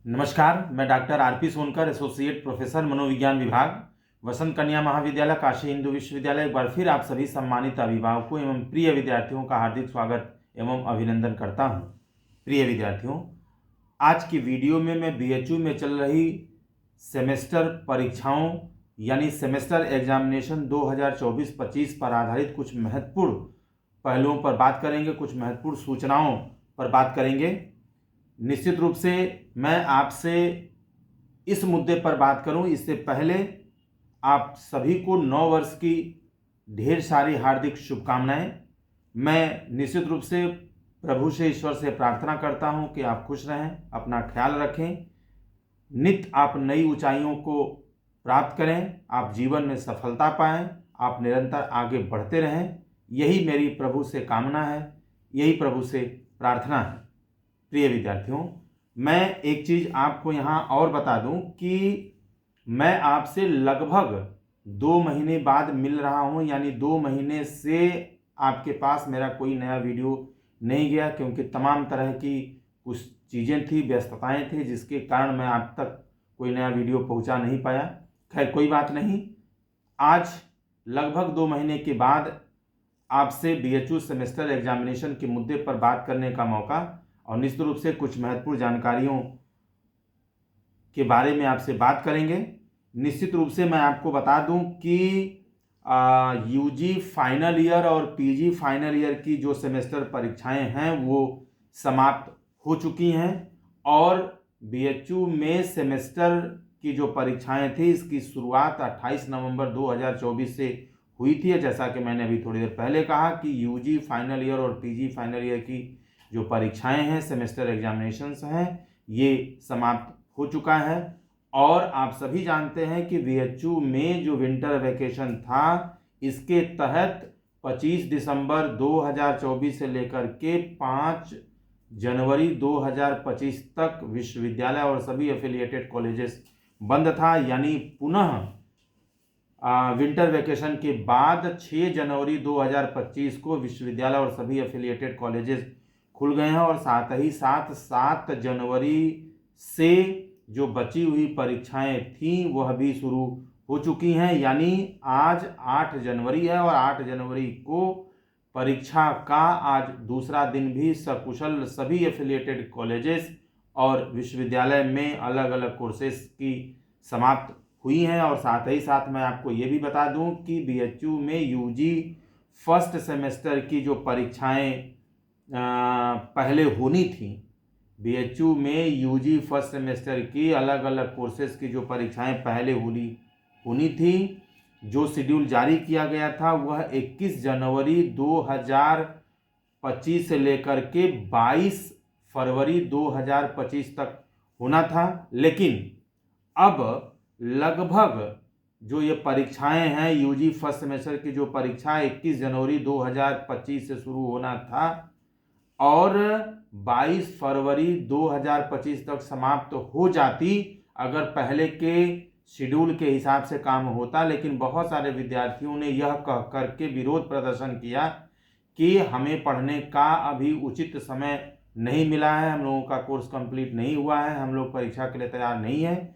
नमस्कार, मैं doctor RP Sonkar, associate professor मनोविज्ञान विभाग, वसंत कन्या महाविद्यालय, काशी हिंदू विश्वविद्यालय। एक बार फिर आप सभी सम्मानित अभिभावकों एवं प्रिय विद्यार्थियों का हार्दिक स्वागत एवं अभिनंदन करता हूं। प्रिय विद्यार्थियों, आज की वीडियो में मैं बीएचयू में चल रही सेमेस्टर परीक्षाओं यानी सेमेस्टर एग्जामिनेशन 2024-25 पर आधारित कुछ महत्वपूर्ण पहलुओं पर बात करेंगे, कुछ महत्वपूर्ण सूचनाओं पर बात करेंगे। निश्चित रूप से मैं आपसे इस मुद्दे पर बात करूं, इससे पहले आप सभी को नव वर्ष की ढेर सारी हार्दिक शुभकामनाएं। मैं निश्चित रूप से प्रभु से, ईश्वर से प्रार्थना करता हूं कि आप खुश रहें, अपना ख्याल रखें, नित्य आप नई ऊंचाइयों को प्राप्त करें, आप जीवन में सफलता पाएं, आप निरंतर आगे बढ़ते रहें। यही मेरी प्रभु से कामना है, यही प्रभु से प्रार्थना है। प्रिय विद्यार्थियों, मैं एक चीज़ आपको यहाँ और बता दूं कि मैं आपसे लगभग 2 महीने बाद मिल रहा हूँ, यानी 2 महीने से आपके पास मेरा कोई नया वीडियो नहीं गया, क्योंकि तमाम तरह की कुछ चीज़ें थी, व्यस्तताएं थी, जिसके कारण मैं आप तक कोई नया वीडियो पहुँचा नहीं पाया। खैर, कोई बात नहीं। आज लगभग 2 महीने के बाद आपसे बीएचयू सेमेस्टर एग्जामिनेशन के मुद्दे पर बात करने का मौका और निश्चित रूप से कुछ महत्वपूर्ण जानकारियों के बारे में आपसे बात करेंगे। निश्चित रूप से मैं आपको बता दूं कि यूजी फाइनल ईयर और पीजी फाइनल ईयर की जो सेमेस्टर परीक्षाएं हैं वो समाप्त हो चुकी हैं और बीएचयू में सेमेस्टर की जो परीक्षाएं थी, इसकी शुरुआत 28 नवंबर 2024 से हुई थी। जैसा कि मैंने अभी थोड़ी देर पहले कहा कि यूजी फाइनल ईयर और पीजी फाइनल ईयर की जो परीक्षाएं हैं, सेमेस्टर एग्जामिनेशंस हैं, ये समाप्त हो चुका है। और आप सभी जानते हैं कि बीएचयू में जो विंटर वैकेशन था, इसके तहत 25 दिसंबर 2024 से लेकर के 5 जनवरी 2025 तक विश्वविद्यालय और सभी एफिलिएटेड कॉलेजेस बंद था। यानी पुनः विंटर वैकेशन के बाद 6 जनवरी 2025 को विश्वविद्यालय और सभी एफिलिएटेड कॉलेजेस खुल गए हैं और साथ ही साथ 7 जनवरी से जो बची हुई परीक्षाएं थीं वह भी शुरू हो चुकी हैं। यानी आज 8 जनवरी है और 8 जनवरी को परीक्षा का आज दूसरा दिन भी सकुशल सभी एफिलिएटेड कॉलेजेस और विश्वविद्यालय में अलग अलग कोर्सेज की समाप्त हुई हैं। और साथ ही साथ मैं आपको ये भी बता दूं कि बीएचयू में यूजी फर्स्ट सेमेस्टर की जो परीक्षाएं पहले होनी थी, बीएचयू में यूजी फर्स्ट सेमेस्टर की अलग अलग कोर्सेज की जो परीक्षाएं पहले होनी थी, जो शेड्यूल जारी किया गया था वह 21 जनवरी 2025 से लेकर के 22 फरवरी 2025 तक होना था। लेकिन अब लगभग जो ये परीक्षाएं हैं, यूजी फर्स्ट सेमेस्टर की जो परीक्षा 21 जनवरी 2025 से शुरू होना था और 22 फरवरी 2025 तक समाप्त हो जाती अगर पहले के शेड्यूल के हिसाब से काम होता। लेकिन बहुत सारे विद्यार्थियों ने यह कह करके विरोध प्रदर्शन किया कि हमें पढ़ने का अभी उचित समय नहीं मिला है, हम लोगों का कोर्स कंप्लीट नहीं हुआ है, हम लोग परीक्षा के लिए तैयार नहीं है।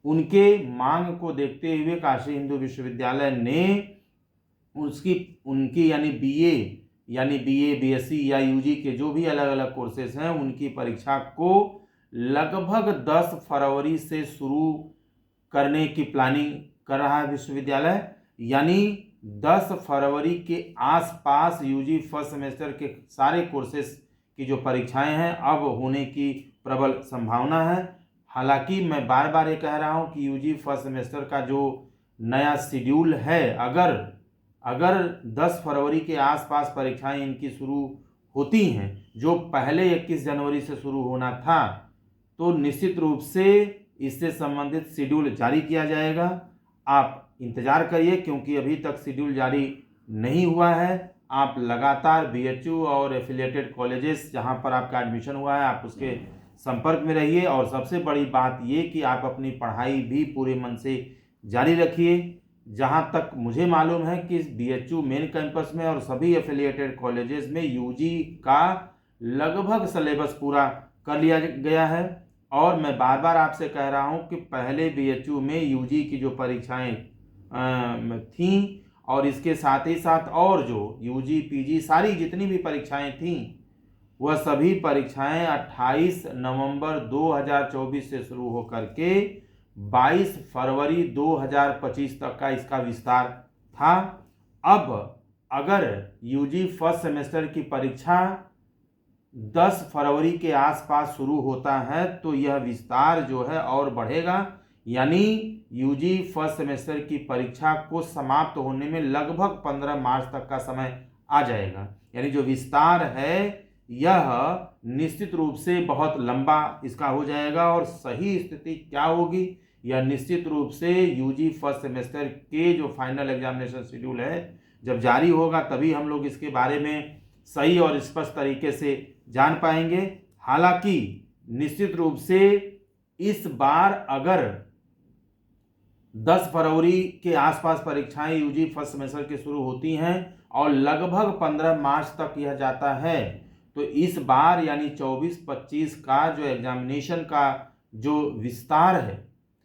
उनके मांग को देखते हुए काशी हिंदू विश्वविद्यालय ने उनकी यानी बीए बीएससी या यूजी के जो भी अलग अलग कोर्सेज हैं, उनकी परीक्षा को लगभग 10 फरवरी से शुरू करने की प्लानिंग कर रहा है विश्वविद्यालय। यानी 10 फरवरी के आसपास यूजी फर्स्ट सेमेस्टर के सारे कोर्सेज की जो परीक्षाएं हैं अब होने की प्रबल संभावना है। हालांकि मैं बार बार ये कह रहा हूं कि यूजी फर्स्ट सेमेस्टर का जो नया शेड्यूल है, अगर 10 फरवरी के आसपास परीक्षाएं इनकी शुरू होती हैं, जो पहले 21 जनवरी से शुरू होना था, तो निश्चित रूप से इससे संबंधित शेड्यूल जारी किया जाएगा। आप इंतजार करिए, क्योंकि अभी तक शेड्यूल जारी नहीं हुआ है। आप लगातार बीएचयू और एफिलिएटेड कॉलेजेस जहां पर आपका एडमिशन हुआ है, आप उसके संपर्क में रहिए। और सबसे बड़ी बात ये कि आप अपनी पढ़ाई भी पूरे मन से जारी रखिए। जहां तक मुझे मालूम है कि बीएचयू मेन कैंपस में और सभी एफिलिएटेड कॉलेजेस में यूजी का लगभग सिलेबस पूरा कर लिया गया है और मैं बार बार आपसे कह रहा हूं कि पहले बीएचयू में यूजी की जो परीक्षाएं थीं और इसके साथ ही साथ और जो यूजी पीजी सारी जितनी भी परीक्षाएं थीं वह सभी परीक्षाएं 28 नवंबर 2024 से शुरू होकर के 22 फरवरी 2025 तक का इसका विस्तार था। अब अगर यूजी फर्स्ट सेमेस्टर की परीक्षा 10 फरवरी के आसपास शुरू होता है तो यह विस्तार जो है और बढ़ेगा, यानी यूजी फर्स्ट सेमेस्टर की परीक्षा को समाप्त होने में लगभग 15 मार्च तक का समय आ जाएगा। यानी जो विस्तार है यह निश्चित रूप से बहुत लंबा इसका हो जाएगा और सही स्थिति क्या होगी यह निश्चित रूप से यूजी फर्स्ट सेमेस्टर के जो फाइनल एग्जामिनेशन शेड्यूल है जब जारी होगा तभी हम लोग इसके बारे में सही और स्पष्ट तरीके से जान पाएंगे। हालांकि निश्चित रूप से इस बार अगर 10 फरवरी के आसपास परीक्षाएं यूजी फर्स्ट सेमेस्टर के शुरू होती हैं और लगभग 15 मार्च तक यह जाता है तो इस बार यानी 24-25 का जो एग्जामिनेशन का जो विस्तार है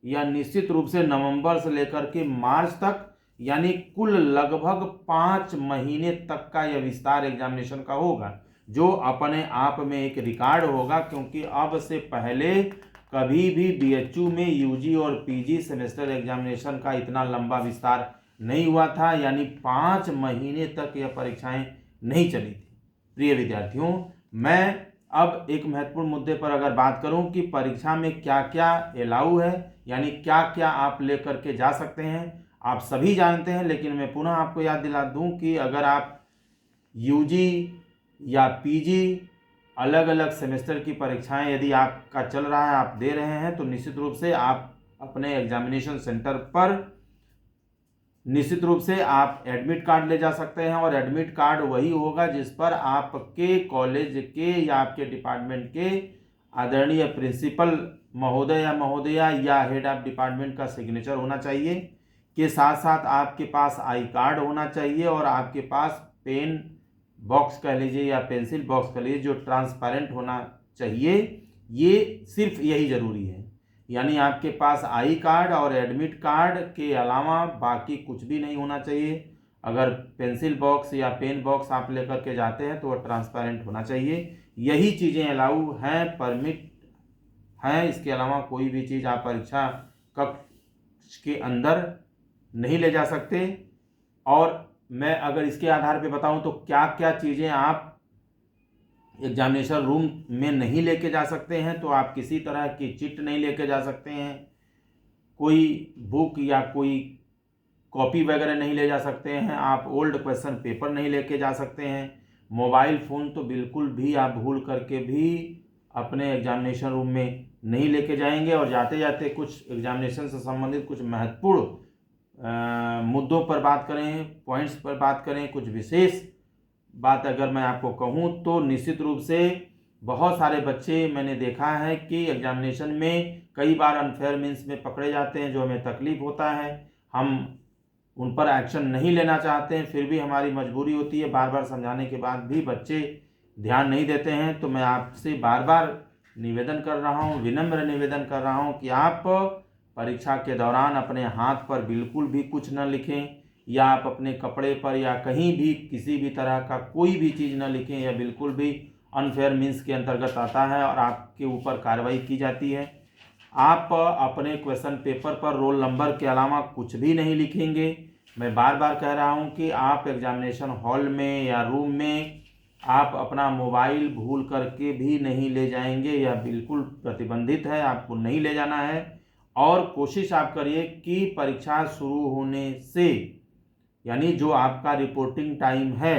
यह निश्चित रूप से नवंबर से लेकर के मार्च तक यानी कुल लगभग 5 महीने तक का यह विस्तार एग्जामिनेशन का होगा, जो अपने आप में एक रिकॉर्ड होगा, क्योंकि अब से पहले कभी भी बीएचयू में यूजी और पीजी सेमेस्टर एग्जामिनेशन का इतना लंबा विस्तार नहीं हुआ था, यानी 5 महीने तक यह परीक्षाएं नहीं चली थी। प्रिय विद्यार्थियों, मैं अब एक महत्वपूर्ण मुद्दे पर अगर बात करूं कि परीक्षा में क्या क्या अलाउ है, यानी क्या क्या आप लेकर के जा सकते हैं, आप सभी जानते हैं, लेकिन मैं पुनः आपको याद दिला दूं कि अगर आप यूजी या पीजी अलग अलग सेमेस्टर की परीक्षाएं यदि आपका चल रहा है, आप दे रहे हैं, तो निश्चित रूप से आप अपने एग्जामिनेशन सेंटर पर निश्चित रूप से आप एडमिट कार्ड ले जा सकते हैं और एडमिट कार्ड वही होगा जिस पर आपके कॉलेज के या आपके डिपार्टमेंट के आदरणीय प्रिंसिपल महोदय या महोदया या हेड ऑफ डिपार्टमेंट का सिग्नेचर होना चाहिए, के साथ साथ आपके पास आई कार्ड होना चाहिए और आपके पास पेन बॉक्स कह लीजिए या पेंसिल बॉक्स कह लीजिए जो ट्रांसपेरेंट होना चाहिए। ये सिर्फ यही ज़रूरी है, यानी आपके पास आई कार्ड और एडमिट कार्ड के अलावा बाकी कुछ भी नहीं होना चाहिए। अगर पेंसिल बॉक्स या पेन बॉक्स आप लेकर के जाते हैं तो वह ट्रांसपेरेंट होना चाहिए। यही चीज़ें अलाउ हैं, परमिट हैं, इसके अलावा कोई भी चीज़ आप परीक्षा कक्ष के अंदर नहीं ले जा सकते। और मैं अगर इसके आधार पे बताऊं तो क्या क्या चीज़ें आप एग्जामिनेशन रूम में नहीं लेके जा सकते हैं, तो आप किसी तरह की चिट नहीं लेके जा सकते हैं, कोई बुक या कोई कॉपी वगैरह नहीं ले जा सकते हैं, आप ओल्ड क्वेश्चन पेपर नहीं लेके जा सकते हैं, मोबाइल फ़ोन तो बिल्कुल भी आप भूल करके भी अपने एग्जामिनेशन रूम में नहीं लेके जाएंगे। और जाते जाते कुछ एग्जामिनेशन से संबंधित कुछ महत्वपूर्ण मुद्दों पर बात करें, पॉइंट्स पर बात करें, कुछ विशेष बात अगर मैं आपको कहूं तो निश्चित रूप से बहुत सारे बच्चे मैंने देखा है कि एग्जामिनेशन में कई बार अनफेयर मीन्स में पकड़े जाते हैं, जो हमें तकलीफ़ होता है, हम उन पर एक्शन नहीं लेना चाहते हैं, फिर भी हमारी मजबूरी होती है, बार बार समझाने के बाद भी बच्चे ध्यान नहीं देते हैं। तो मैं आपसे बार बार निवेदन कर रहा हूँ, विनम्र निवेदन कर रहा हूँ कि आप परीक्षा के दौरान अपने हाथ पर बिल्कुल भी कुछ न लिखें, या आप अपने कपड़े पर या कहीं भी किसी भी तरह का कोई भी चीज़ न लिखें, यह बिल्कुल भी अनफेयर मीन्स के अंतर्गत आता है और आपके ऊपर कार्रवाई की जाती है। आप अपने क्वेश्चन पेपर पर रोल नंबर के अलावा कुछ भी नहीं लिखेंगे। मैं बार बार कह रहा हूं कि आप एग्जामिनेशन हॉल में या रूम में आप अपना मोबाइल भूल करके भी नहीं ले जाएंगे, यह बिल्कुल प्रतिबंधित है, आपको नहीं ले जाना है। और कोशिश आप करिए कि परीक्षा शुरू होने से यानी जो आपका रिपोर्टिंग टाइम है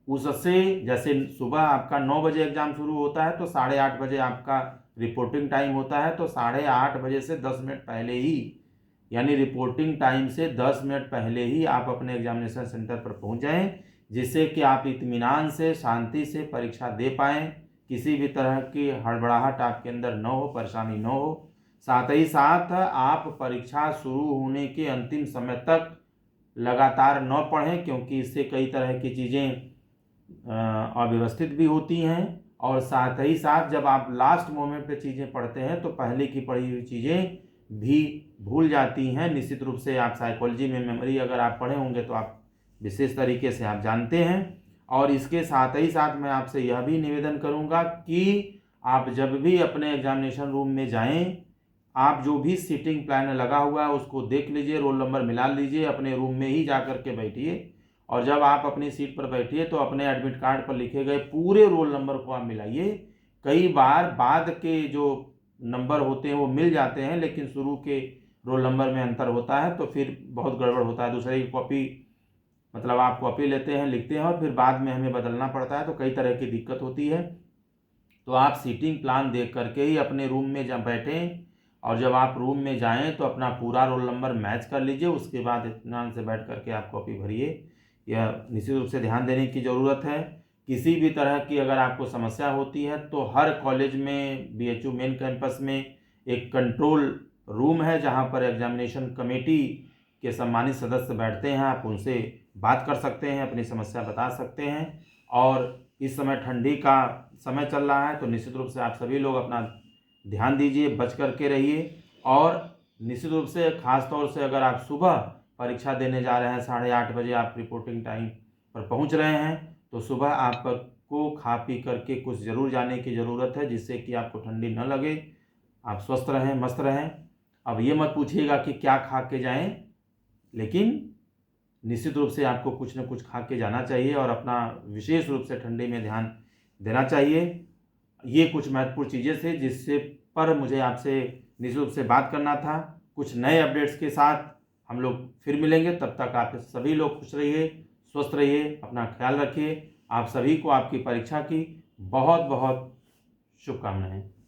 उससे, जैसे सुबह आपका 9 बजे एग्ज़ाम शुरू होता है तो 8:30 बजे आपका रिपोर्टिंग टाइम होता है, तो 8:30 बजे से 10 मिनट पहले ही, यानी रिपोर्टिंग टाइम से 10 मिनट पहले ही आप अपने एग्जामिनेशन सेंटर पर पहुंच जाएं, जिससे कि आप इत्मीनान से शांति से परीक्षा दे पाएँ, किसी भी तरह की हड़बड़ाहट आपके अंदर न हो, परेशानी न हो। साथ ही साथ आप परीक्षा शुरू होने के अंतिम समय तक लगातार न पढ़ें, क्योंकि इससे कई तरह की चीज़ें अव्यवस्थित भी होती हैं और साथ ही साथ जब आप लास्ट मोमेंट पे चीज़ें पढ़ते हैं तो पहले की पढ़ी हुई चीज़ें भी भूल जाती हैं। निश्चित रूप से आप साइकोलॉजी में मेमोरी अगर आप पढ़े होंगे तो आप विशेष तरीके से आप जानते हैं। और इसके साथ ही साथ मैं आपसे यह भी निवेदन करूंगा कि आप जब भी अपने एग्जामिनेशन रूम में जाएं, आप जो भी सीटिंग प्लान लगा हुआ है उसको देख लीजिए, रोल नंबर मिला लीजिए, अपने रूम में ही जा कर के बैठिए और जब आप अपनी सीट पर बैठिए तो अपने एडमिट कार्ड पर लिखे गए पूरे रोल नंबर को आप मिलाइए। कई बार बाद के जो नंबर होते हैं वो मिल जाते हैं, लेकिन शुरू के रोल नंबर में अंतर होता है तो फिर बहुत गड़बड़ होता है। दूसरे की कॉपी मतलब आप कॉपी लेते हैं, लिखते हैं और फिर बाद में हमें बदलना पड़ता है, तो कई तरह की दिक्कत होती है। तो आप सीटिंग प्लान देख करके ही अपने रूम में जब बैठें और जब आप रूम में जाएं तो अपना पूरा रोल नंबर मैच कर लीजिए। उसके बाद इत्मीनान से बैठ करके आप कॉपी भरिए। यह निश्चित रूप से ध्यान देने की ज़रूरत है। किसी भी तरह की अगर आपको समस्या होती है तो हर कॉलेज में BHU मेन कैंपस में एक कंट्रोल रूम है जहां पर एग्जामिनेशन कमेटी के सम्मानित सदस्य बैठते हैं। आप उनसे बात कर सकते हैं, अपनी समस्या बता सकते हैं। और इस समय ठंडी का समय चल रहा है तो निश्चित रूप से आप सभी लोग अपना ध्यान दीजिए, बच करके रहिए। और निश्चित रूप से ख़ास तौर से अगर आप सुबह परीक्षा देने जा रहे हैं, 8:30 बजे आप रिपोर्टिंग टाइम पर पहुंच रहे हैं, तो सुबह आपको खा पी करके कुछ ज़रूर जाने की ज़रूरत है जिससे कि आपको ठंडी न लगे, आप स्वस्थ रहें, मस्त रहें। अब ये मत पूछिएगा कि क्या खा के जाएं, लेकिन निश्चित रूप से आपको कुछ न कुछ खा के जाना चाहिए और अपना विशेष रूप से ठंडी में ध्यान देना चाहिए। ये कुछ महत्वपूर्ण चीज़ें थे जिससे पर मुझे आपसे निश्चित रूप से बात करना था। कुछ नए अपडेट्स के साथ हम लोग फिर मिलेंगे। तब तक आप सभी लोग खुश रहिए, स्वस्थ रहिए, अपना ख्याल रखिए। आप सभी को आपकी परीक्षा की बहुत बहुत शुभकामनाएं।